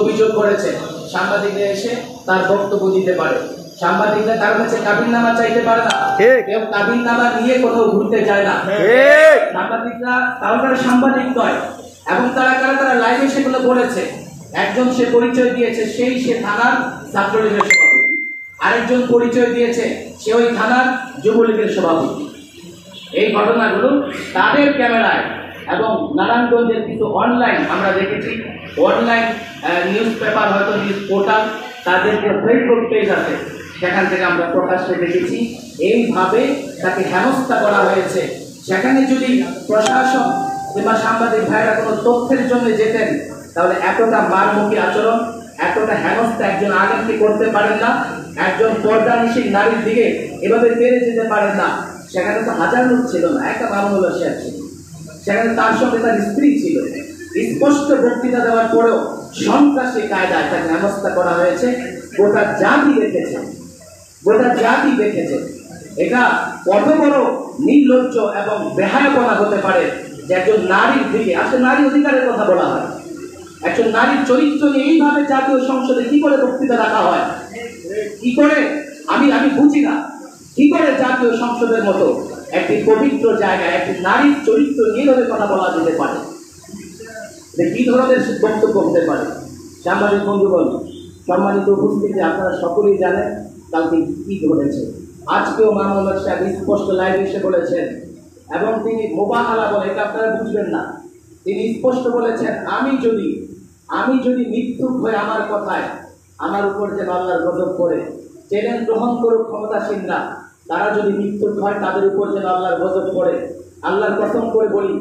অভিযোগ করেছে, সাংবাদিকরা এসে তার বক্তব্য দিতে পারে। সাংবাদিকরা তার কাছে কাবিননামা চাইতে পারে না, কেউ কাবিননামা নিয়ে কোথাও ঘুরতে যায় না। সাংবাদিকরা তারা সাংবাদিক নয়, এবং তারা লাইভে সেগুলো বলেছে। একজন সে পরিচয় দিয়েছে সে থানার ছাত্রলীগের সভাপতি, আরেকজন পরিচয় দিয়েছে সে ওই থানার যুবলীগের সভাপতি। এই ঘটনাগুলো তাদের ক্যামেরায় এবং নারায়ণগঞ্জের কিছু অনলাইন আমরা দেখেছি, অনলাইন নিউজ পেপার, হয়তো নিউজ পোর্টাল, তাদের যে ফেসবুক পেজ আছে সেখান থেকে আমরা প্রকাশ্যে দেখেছি এইভাবে তাকে হেনস্থা করা হয়েছে। সেখানে যদি প্রশাসন কিংবা সাংবাদিক ভাইরা কোনো তথ্যের জন্য যেতেন, তাহলে এতটা মারমুখী আচরণ, এতটা হেনস্থা একজন আলেমকে করতে পারেন না, একজন পর্দানিশীল নারীর দিকে এভাবে তেড়ে যেতে পারেন না। সেখানে তো হাজার লোক ছিল না, একটা মামুনুল শেখ ছিল, সেখানে তার সঙ্গে তার স্ত্রী ছিল। স্পষ্ট বক্তৃতা দেওয়ার পরেও সন্ত্রাসী কায়দায় তাকে হেনস্থা করা হয়েছে। গোটা জাতি দেখেছে, গোটা জাতি দেখেছে। এটা কত বড় নির্লজ্জ এবং বেহায়াপনা হতে পারে যে একজন নারীর দিকে, আসলে নারী অধিকারের কথা বলা হয়, একজন নারীর চরিত্র নিয়ে এইভাবে জাতীয় সংসদে কি করে বক্তৃতা রাখা হয়, কি করে আমি বুঝি না, কি করে জাতীয় সংসদের মতো একটি পবিত্র জায়গায় একটি নারীর চরিত্র নিয়ে ধরে কথা বলা যেতে পারে, কি ধরনের বক্তব্য হতে পারে। সাংবাদিক বন্ধুগণ, সম্মানিত উপস্থিতি, আপনারা সকলেই জানেন কালকে কি ঘটেছে। আজকেও মামুনুল সাহেব স্পষ্ট লাইভ এসে বলেছেন, এবং তিনি মোবাহালা বলে, এটা আপনারা বুঝবেন না, তিনি স্পষ্ট বলেছেন আমি যদি মৃত্যুক হয়ে আমার কথায় আমার উপর যে আল্লাহর গজব করে চ্যালেঞ্জ গ্রহণ করুক ক্ষমতাসীনরা, তারা যদি মৃত্যুক হয় তাদের উপর যেন আল্লাহর গজব করে। আল্লাহর কসম করে বলি,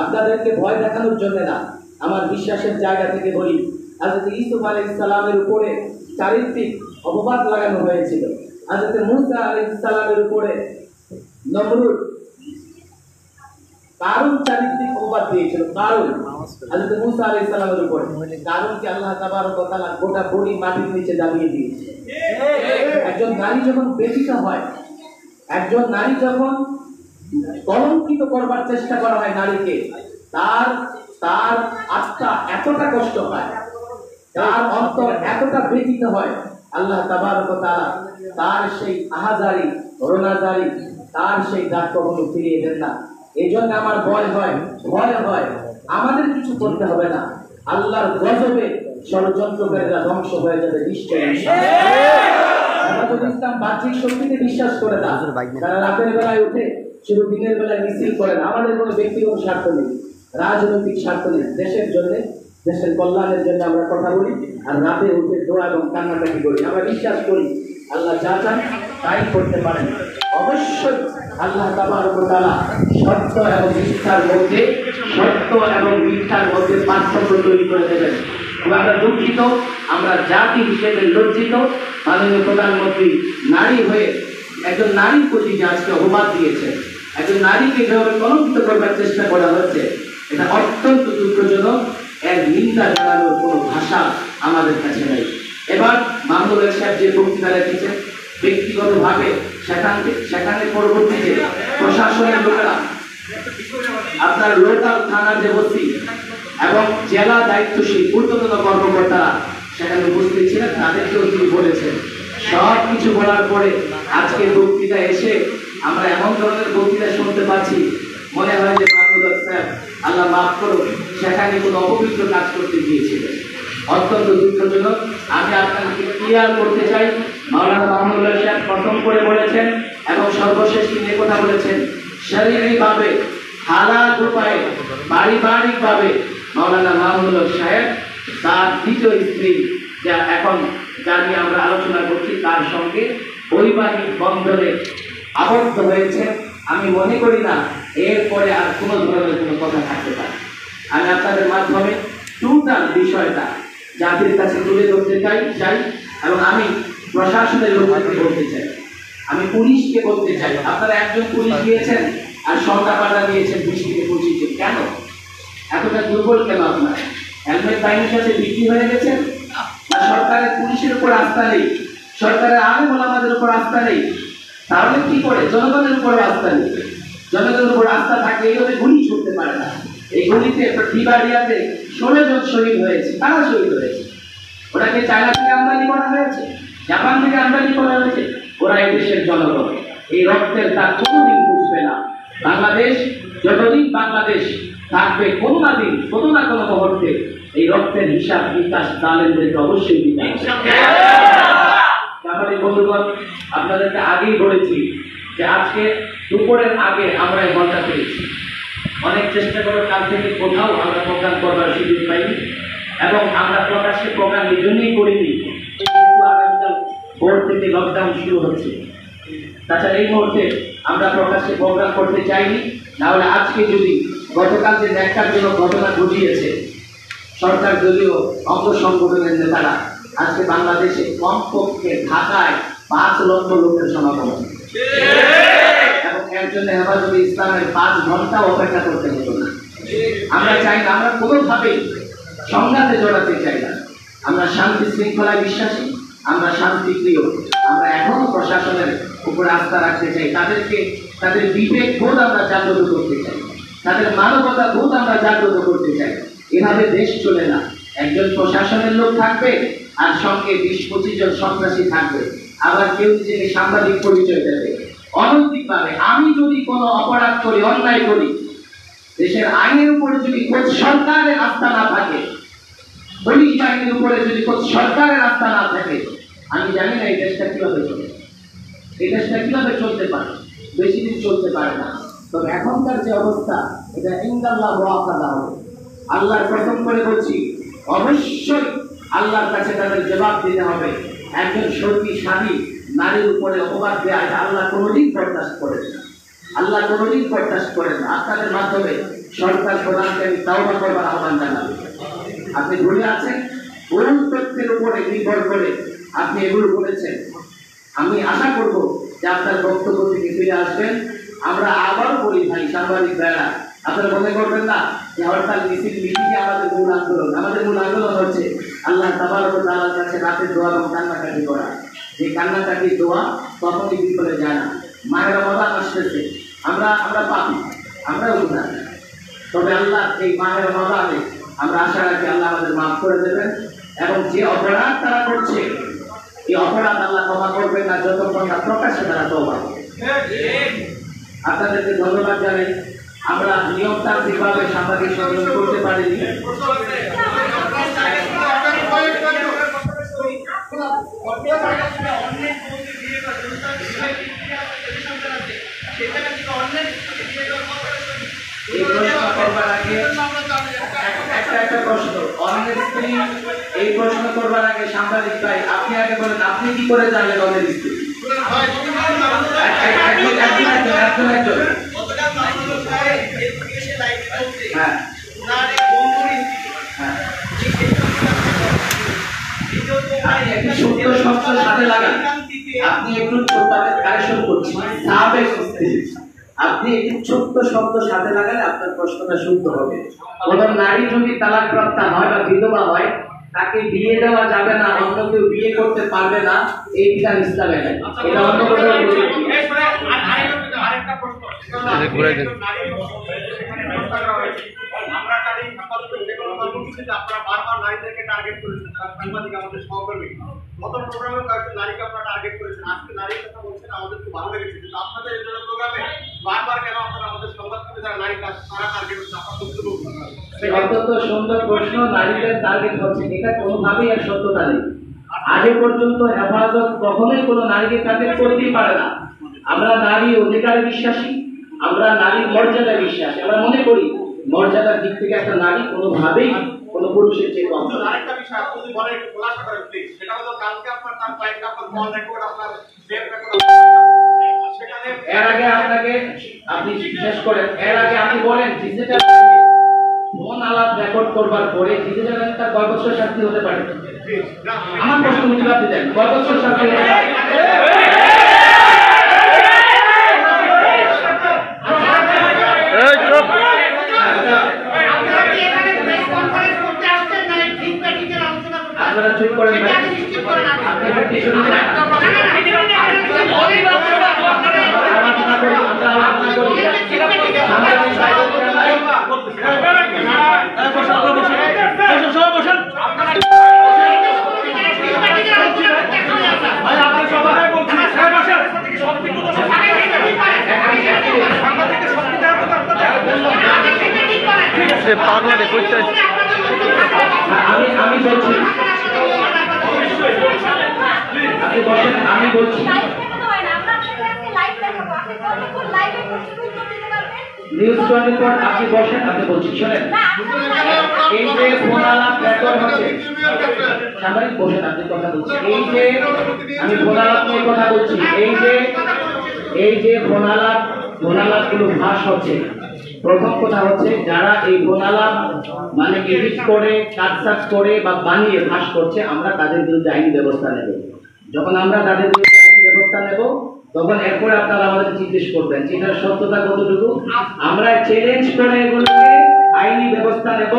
আপনাদেরকে ভয় দেখানোর জন্য না, আমার বিশ্বাসের জায়গা থেকে বলি, হযরত ইউসুফ আলাইহিস সালামের উপরে চারিত্রিক অপবাদ লাগানো হয়েছিল। হযরত মুসা আলাইহিস সালামের উপরে নমরুদ কারণ চারিত্রিক অপবাদ দিয়েছিল। কারণ হযরত মুসা আলাইহিস সালামের উপরে কারণকে আল্লাহ তাবারক ওয়া তাআলা গোটা বড়ি মাটির নিচে দাবিয়ে দিয়েছে। একজন নারী যখন ব্যথিত হয়, একজন নারী যখন কলঙ্কিত করবার চেষ্টা করা হয় নারীকে, তার আত্মা এতটা কষ্ট পায়, তার অন্তর এতটা ব্যথিত হয়, আল্লাহ তাবারক ওয়া তাআলা তার সেই আহাজারি রোনাজারি, তার সেই ডাক কখনো ফিরিয়ে দেন না। এই জন্য আমার ভয় হয়, আমাদের কিছু করতে হবে না, আল্লাহর গজবে ষড়যন্ত্রকারীরা ধ্বংস হয়ে যাবে নিশ্চয়ই। ইসলাম বাহ্যিক শক্তিতে বিশ্বাস করে না, তারা রাতের বেলায় উঠে শুধু দিনের বেলায় মিছিল করে না। আমাদের কোনো ব্যক্তিগত স্বার্থ নেই, রাজনৈতিক স্বার্থ নেই, দেশের জন্য, দেশের কল্যাণের জন্য আমরা কথা বলি, আর রাতে উঠে দোয়া এবং কান্নাকাটি করি। আমরা বিশ্বাস করি আল্লাহ যা চান তাই করতে পারেন। অবশ্যই আল্লাহ তাবারক ওয়া তাআলা সত্য এবং মিথ্যার মধ্যে পার্থক্য তৈরি করে দেবেন। আমরা দুঃখিত, আমরা জাতি হিসেবে লজ্জিত, মাননীয় প্রধানমন্ত্রী নারী হয়ে একজন নারীর প্রতি যে আজকে অপবাদ দিয়েছে, একজন নারীকে যেভাবে কলঙ্কিত করবার চেষ্টা করা হচ্ছে, এটা অত্যন্ত দুঃখজনক। এর নিন্দা জানানোর কোনো ভাষা আমাদের কাছে নেই। এবার মামুনুল সাহেব যে বক্তৃতা রেখেছেন, ব্যক্তিগতভাবে সেখানে পরবর্তীতে প্রশাসনের লোকেরা, আপনার লোকাল থানার যে ওসি এবং জেলা দায়িত্বশীল ঊর্ধ্বতন কর্মকর্তারা সেখানে উপস্থিত ছিলেন, তাদেরকেও তিনি বলেছেন। সব কিছু বলার পরে আজকে বক্তৃতা এসে আমরা এমন ধরনের বক্তৃতা শুনতে পাচ্ছি, মনে হয় যে মামুনুল সাহেব, আল্লাহ মাফ করুন, সেখানে কোনো অপবিত্র কাজ করতে গিয়েছিলেন। অত্যন্ত দুঃখজনক। আমি আপনাকে ক্লিয়ার করতে চাই, মাওলানা মামুনুল সাহেব প্রথম করে বলেছেন এবং সর্বশেষ তিনি কথা বলেছেন, শারীরিকভাবে হালাল উপায়ে পারিবারিকভাবে মাওলানা মামুনুল সাহেব তার দ্বিতীয় স্ত্রী, যা নিয়ে আমরা আলোচনা করছি, তার সঙ্গে বৈবাহিক বন্ধনে আবদ্ধ হয়েছে। আমি মনে করি না এরপরে আর কোনো ধরনের কোনো কথা থাকতে পারে। আমি আপনাদের মাধ্যমে টোটাল বিষয়টা জাতির কাছে তুলে ধরতে চাই এবং আমি প্রশাসনের লোককে বলতে চাই, আমি পুলিশকে বলতে চাই, আপনারা একজন পুলিশ দিয়েছেন আর সন্ধ্যাপাড়া দিয়েছেন 20 থেকে 25 জন। কেন এতটা দুর্বল? কেন আপনার হেলমেট বাহিনীর সাথে বিক্রি হয়ে গেছেন? না সরকারের পুলিশের উপর আস্থা নেই, সরকারের আলেম ওলামাদের উপর আস্থা নেই? তাহলে কি করে জনগণের উপর আস্থা নেই? জনগণের উপর আস্থা থাকলে এইভাবে গুলি ছুটতে পারে না। এই গুলিতে বিবাড়িয়াতে 16 জন শহীদ হয়েছে। কারা শহীদ হয়েছে? চায়না থেকে আমদানি করা হয়েছে, জাপান থেকে আমদানি করা হয়েছে। ওরা এই দেশের জনগণ, এই রক্তের তার কোনোদিন বুঝবে না। বাংলাদেশ যতদিন বাংলাদেশ থাকবে, কোনো না দিন কোনো না কোনো মুহূর্তে এই রক্তের হিসাব বিকাশ জালেমদেরকে অবশ্যই দিতে হবে। তাহলে বন্ধুগণ, আপনাদেরকে আগেই বলেছি যে আজকে দুপুরের আগে আমরা এই ঘন্টা পেয়েছি। অনেক চেষ্টা করে কাল থেকে কোথাও আমরা প্রোগ্রাম করবার সুযোগ পাইনি, এবং আমরা প্রকাশ্যে প্রোগ্রাম এই জন্যই করিনি, কিন্তু আগামীকাল ভোর থেকে লকডাউন শুরু হচ্ছে। তাছাড়া এই মুহূর্তে আমরা প্রকাশ্যে প্রোগ্রাম করতে চাইনি। নাহলে আজকে যদি গতকাল যে ন্যাক্কারজনক ঘটনা ঘটিয়েছে সরকার দলীয় অঙ্গ সংগঠনের নেতারা, আজকে বাংলাদেশে কমপক্ষে ঢাকায় 5 লক্ষ লোকের সমাগম, এবং এর জন্য হেফাজতে ইসলামের 5 ঘন্টা অপেক্ষা করতে হতো না। আমরা চাই না, আমরা কোনোভাবেই সংঘাতে জড়াতে চাই না। আমরা শান্তি শৃঙ্খলায় বিশ্বাসী, আমরা শান্তিপ্রিয়। আমরা এখনো প্রশাসনের উপরে আস্থা রাখতে চাই, তাদেরকে তাদের বিবেক বোধ আমরা জাগ্রত করতে চাই, তাদের মানবতা বোধ আমরা জাগ্রত করতে চাই। এভাবে দেশ চলে না। একজন প্রশাসনের লোক থাকবে আর সঙ্গে 20-25 জন সন্ত্রাসী থাকবে, আবার কেউ নিজেকে সাংবাদিক পরিচয় দেবে। অনৈতিকভাবে আমি যদি কোনো অপরাধ করি, অন্যায় করি, দেশের আইনের উপরে যদি কোন সরকারের আস্থা না থাকে, পুলিশ বাহিনীর উপরে যদি কোন সরকারের আস্থা না থাকে, আমি জানি না এই দেশটা কিভাবে চলে, এই দেশটা কিভাবে চলতে পারে। বেশি দিন চলতে পারে না। তবে এখনকার যে অবস্থা, এটা ইনশাআল্লাহ ওয়াফাদা হবে। আল্লাহর কসম করে বলছি, অবশ্যই আল্লাহর কাছে তাদের জবাব দিতে হবে। একজন শক্তিশালী নারীর উপরে অপবাদ দেওয়া আল্লাহ কোনোদিন বরদাস্ত করেন না, আল্লাহ কোনোদিন বরদাস্ত করেন না। আপনাদের মাধ্যমে সরকার প্রধানকে আমি তাওবা করবার আহ্বান জানাবো। আপনি ভুলে আছেন, ভুল তথ্যের উপরে নির্ভর করে আপনি এগুলো বলেছেন। আমি আশা করব যে আপনার বক্তব্য থেকে ফিরে আসবেন। আমরা আবার বলি ভাই, সাংবাদিক ভাইরা, আপনারা মনে করবেন না যে হরতাল মিছিল মিটিংয়ে আমাদের মূল আন্দোলন। আমাদের মূল আন্দোলন হচ্ছে আল্লাহ তাবারক ওয়া তাআলার কাছে রাতের দোয়া এবং কান্নাকাটি করা। যে কান্নাকাটি দোয়া কখনই বিফলে যায় না। মায়ের রমাদান আসতেছে, আমরা পাপি, আমরাও গুনাহ। তবে আল্লাহ এই মায়ের রমাদানে আমরা আশা রাখি আল্লাহ আমাদের মাফ করে দেবেন, এবং যে অপরাধ তারা করছে এই অপরাধ আল্লাহ ক্ষমা করবেন না যতক্ষণ না প্রকাশ্যে তারা তওবা করে। আপনাদেরকে ধন্যবাদ জানাই। আমরা নিয়মতান্ত্রিকভাবে সাংবাদিক সম্মেলন করতে পারিনি। একটা প্রশ্ন, অন্যের স্ত্রী, এই প্রশ্ন করবার আগে সাংবাদিক ভাই আপনি আগে বলেন, আপনি কি করে জানলেন অন্যের স্ত্রী? আপনি একটু কারেকশন করছেন, আপনি একটু ছোট্ট শব্দ সাথে লাগালে আপনার প্রশ্নটা শুদ্ধ হবে। কোন নারী যদি তালাকপ্রাপ্তা হয় বা বিধবা হয়, তাকে বিয়ে দেওয়া যাবে না, অন্য কেউ বিয়ে করতে পারবে না, এই বিধান ইসলামে নেই। এটা অন্য কোথাও আরেকটা প্রশ্ন, আপনারা বারবার নারীদেরকে টার্গেট করেছেন, সাংবাদিক আমাদের সহকর্মী গত প্রোগ্রামে কয়েকজন নারীকে আপনারা টার্গেট করেছেন, আজকে নারীর কথা বলছেন, আমাদের খুব ভালো লেগেছে। কিন্তু আপনাদের এই জন্য প্রোগ্রামে বারবার কেন আপনারা আমাদের সংবাদকর্মী যারা নারী তারা টার্গেট হচ্ছে, আপনার বক্তব্য অত্যন্ত সুন্দর প্রশ্ন। নারীদের টার্গেট হচ্ছে, এটা কোনোভাবেই আর সত্যতা নেই। আগে পর্যন্ত হেফাজত কখনোই কোনো নারীকে টার্গেট করতেই পারে না। আমরা নারী অধিকারে বিশ্বাসী, আমরা নারীর মর্যাদায় বিশ্বাসী। আমরা মনে করি মর্যাদার দিক থেকে একটা নারী কোনোভাবেই কোনো পুরুষের চেয়ে কম। আরেকটা বিষয় আপনি যদি বলেন একটু খোলাসা করেন প্লিজ, সেটা হলো কালকে আপনার তার কয়েকটা আপনার কল রেকর্ড, আপনার ওয়েব রেকর্ড, সেখানে এর আগে আপনাকে আপনি শেষ করেন, এর আগে আপনি বলেন ডিজিটাল ফোন আলাপ রেকর্ড করবার পরে ডিজিটাল তার কয় বছর শাস্তি হতে পারে? আমার প্রশ্ন উত্তর আপনি দেন, কয় বছর শাস্তি হতে পারে? আপনারা চুপ করেন ভাই, আপনারা কিছু না আলোচনা করি, আমরা আলোচনা করি। বসেন আমি বলছি আমি বলছি নিউজ 24 আপনি বসেন, আপনি বলছি শোনেন, এই যে ফোন আলাপ রেকর্ড হচ্ছে, সাংবাদিক বসেন, আপনি কথা বলছি, এই যে আমি ফোন আলাপ নিয়ে কথা বলছি, এই যে ফোন আলাপ গুলো ফাঁস হচ্ছে, প্রথম কথা হচ্ছে যারা এই ফোন আলাপ মানে এডিট করে কাটসাট করে বা বানিয়ে ফাঁস করছে, আমরা তাদের বিরুদ্ধে আইনি ব্যবস্থা নেব। যখন আমরা তাদের বিরুদ্ধে আইনি ব্যবস্থা নেব তখন এরপরে আপনারা আমাদের জিজ্ঞেস করবেন এটার সত্যতা কতটুকু। আমরা চ্যালেঞ্জ করে এগুলোকে আইনি ব্যবস্থা নেব।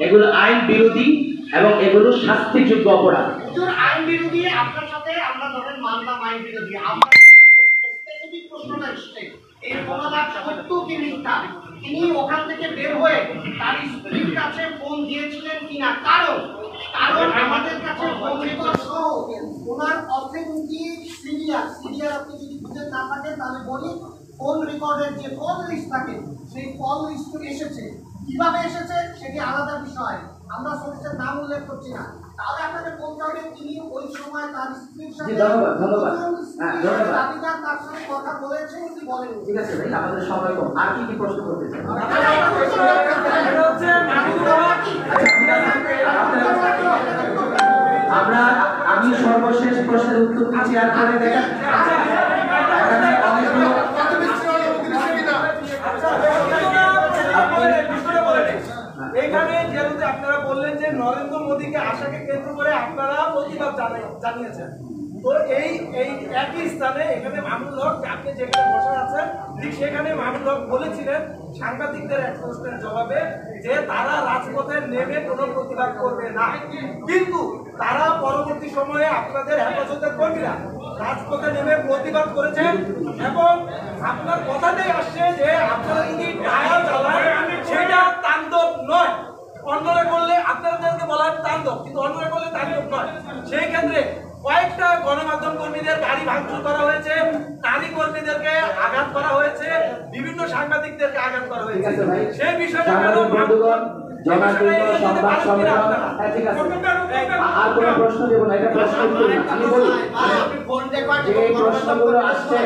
এগুলো আইন বিরোধী এবং এগুলো শাস্তিযোগ্য অপরাধ। আইন বিরোধী আপনার সাথে আমরা ধরেন মানলাম আইন বিরোধী, আমরা স্পেসিফিক প্রশ্নটা এসছে এই ফোনালাপ সত্য কি মিথ্যা, তিনি ওখান থেকে বের হয়ে তার স্ত্রীর কাছে ফোন দিয়েছিলেন কিনা, কারণ আমাদের কাছে ফোন রেকর্ড সহ ওনার অথেন্টিক সিরিয়াল আপনি যদি বুঝে না থাকেন তাহলে বলি, ফোন রেকর্ডের যে কল লিস্ট থাকে সেই কল লিস্ট এসেছে, কিভাবে এসেছে সেটি আলাদা বিষয়, আমরা সোর্সের নাম উল্লেখ করছি না। তাহলে আপনাকে বলতে হবে তিনি ওই সময় তার স্ত্রীর সাথে দাবিদার তার সাথে কথা বলেছেন কি বলেন। ঠিক আছে ভাই, আমাদের সময় কম, আর কি প্রশ্ন করতে চান? আমি সর্বশেষ প্রশ্নের উত্তর দিচ্ছি, আর পরে দেখেন এখানে যেহেতু আপনারা বললেন যে নরেন্দ্র মোদীকে আশাকে কেন্দ্র করে আপনারা প্রতিবাদ জানিয়েছেন, তো এই একই স্থানে এখানে মামুনুল হক আপনি যেখানে বসে আছেন ঠিক সেখানে মামুনুল হক বলেছিলেন সাংবাদিকদের এক প্রশ্নের জবাবে যে তারা রাজপথে নেমে কোনো প্রতিবাদ করবে না, কিন্তু তারা পরবর্তী সময়ে আপনাদের হেফাজতের কর্মীরা রাজপথে নেমে প্রতিবাদ করেছেন এবং আপনার কথাতেই আসছে যে আপনারা যদি টায়ার চালান সেটা তাণ্ডব নয়, অন্যরা করলে আপনাদেরকে বলা তাণ্ডব, কিন্তু অন্যরা করলে তাণ্ডব নয়। সেই ক্ষেত্রে কয়েকটা গণমাধ্যম কর্মীদের গাড়ি ভাঙচুর করা হয়েছে, নারী কর্মীদেরকে আঘাত করা হয়েছে, বিভিন্ন সাংবাদিকদেরকে আঘাত করা হয়েছে, সেই বিষয়টা আর কোনো প্রশ্ন দেব না, এটা প্রশ্ন আমি বলি যে প্রশ্নগুলো আসছে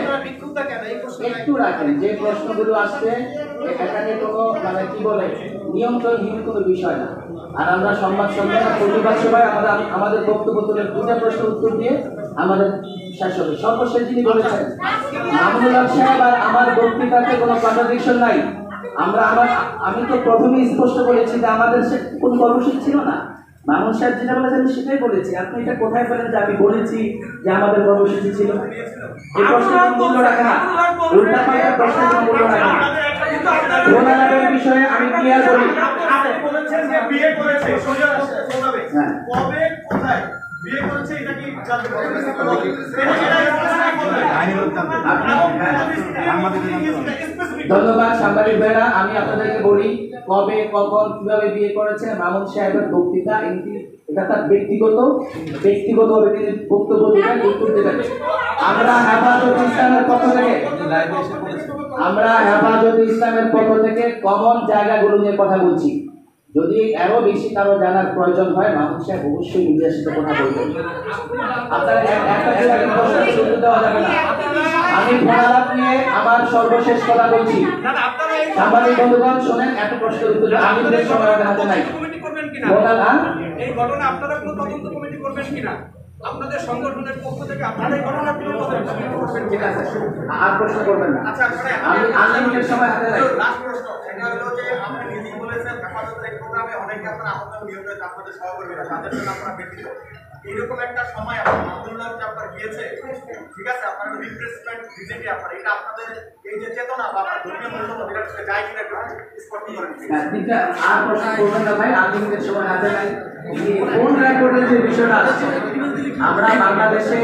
একটু রাখেন, যে প্রশ্নগুলো আসছে এখানে কোনো মানে কি বলে নিয়ন্ত্রণহীন কোনো বিষয় না। আর আমরা সংবাদ সম্মেলন প্রতিবাদ সভায় আমাদের বক্তব্য তুলে দুটা প্রশ্ন উত্তর দিয়ে আমাদের শেষ হবে। সর্বশেষ যিনি বলেছেন মামুনুল হক সাহেব, আর আমার বক্তৃতাতে কোনো কন্ট্রাডিকশন নাই। আমি তো প্রথমেই স্পষ্ট বলেছি যে আমাদের কোন কর্মসূচি ছিল না। মামুন সাহেব যেটা বলেছেন সেটাই বলেছি। আপনি এটা কোথায় পেলেন যে আমি বলেছি যে আমাদের কর্মসূচি ছিল? এই প্রশ্নের মূল্য রাখে না, উল্টা পাল্টা প্রশ্নের মূল্য রাখে না। ওনাদের বিষয়ে আমি ক্লিয়ার করি, আপনি বলেছেন যে বিয়ে করেছে, সোজা বলতে কবে কোথায় বিয়ে করেছে এটা কি জানতে পারবেন? ধন্যবাদ সাংবাদিক ভাইরা। আমি আপনাদেরকে বলি কবে কখন কিভাবে বিয়ে করেছে মামুন সাহেবের বক্তৃতা, এটা তার ব্যক্তিগতভাবে তিনি বক্তব্য দেবেন, উত্তর দেবেন। আমরা হেফাজত ইসলামের পক্ষ থেকে কমন জায়গাগুলো নিয়ে কথা বলছি। যদি আরো বেশি কারো জানার প্রয়োজন হয় মামুন সাহেব অবশ্যই মিডিয়ার সাথে কথা বলবেন। আপনারা দেওয়া যাবে না। আমি ফোনালাপ নিয়ে আমার সর্বশেষ কথা বলছি। সাংবাদিক বন্ধুগণ শোনেন, এত প্রশ্নের উত্তর আমি সময় হাতে নাই। এই ঘটনা আপনারা কোনো তদন্ত কমিটি করবেন কিনা? আপনাদের সংগঠনের পক্ষ থেকে আপনারা এই ঘটনা করবেন ঠিক আছে, আর প্রশ্ন করবেন না। আচ্ছা, আমি আনলিমিটেড সময় হাতে নাই। লাস্ট প্রশ্ন, সেটা হলো যে আপনি নিজেই বলেছেন হেফাজতের এই প্রোগ্রামে অনেকে আপনারা আহত নিহত হয়েছে, আপনাদের সহকর্মীরা, তাদের জন্য আপনারা ব্যতীত এইরকম একটা সময় মামুনুল হক আপনার গিয়েছে, ঠিক আছে, আপনার রিপ্রেসমেন্ট বিজেপি আপনার এটা আপনাদের এই যে চেতনা বা আপনার ধর্মীয় মূল্যবোধ এটা যায় কিনা একটু স্পষ্ট করেন। আর প্রশ্ন করবেন না ভাই, আনলিমিটেড সময় হাতে নাই। কোন রেকর্ডের যে বিষয়টা আসছে, আমরা বাংলাদেশে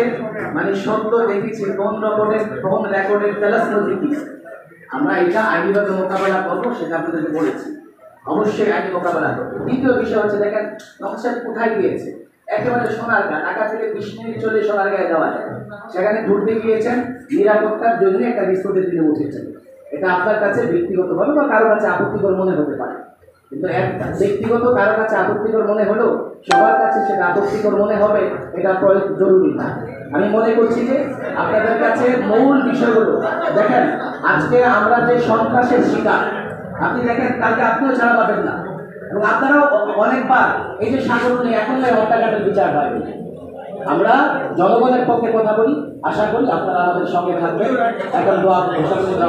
মানে সত্য দেখেছি কোন রেকর্ডের তেলাসমতি কি, আমরা এটা আইনিভাবে মোকাবেলা করবো, সেটা আপনাদেরকে বলেছি। অবশ্যই আইনি মোকাবেলা করবো। দ্বিতীয় বিষয় হচ্ছে দেখেন নকশাদ কোথায় গিয়েছে, একেবারে সোনারগাঁ, ঢাকা থেকে 20 মিনিট চলে সোনারগাঁয়ে যাওয়া যায়। সেখানে ঘুরতে গিয়েছেন, নিরাপত্তার জন্য একটা বিস্ফোটের দিনে উঠেছেন। এটা আপনার কাছে ব্যক্তিগতভাবে বা কারো কাছে আপত্তিকর মনে হতে পারে, কিন্তু এক ব্যক্তিগত কারো কাছে আপত্তিকর মনে হলো সবার কাছে সেটা আপত্তিকর মনে হবে, এটা প্রয়োগ জরুরি না। আমি মনে করছি যে আপনাদের কাছে মূল বিষয়গুলো দেখেন, আজকে আমরা যে সন্ত্রাসের শিকার, আপনি দেখেন কালকে আপনিও ছাড়া পাবেন না, এবং আপনারাও অনেকবার এই যে সাগরণী এখন হত্যাকাণ্ডের বিচার হয়। আমরা জনগণের পক্ষে কথা বলি, আশা করি আপনারা আমাদের সঙ্গে থাকবেন। এখন দোয়া ঘোষণা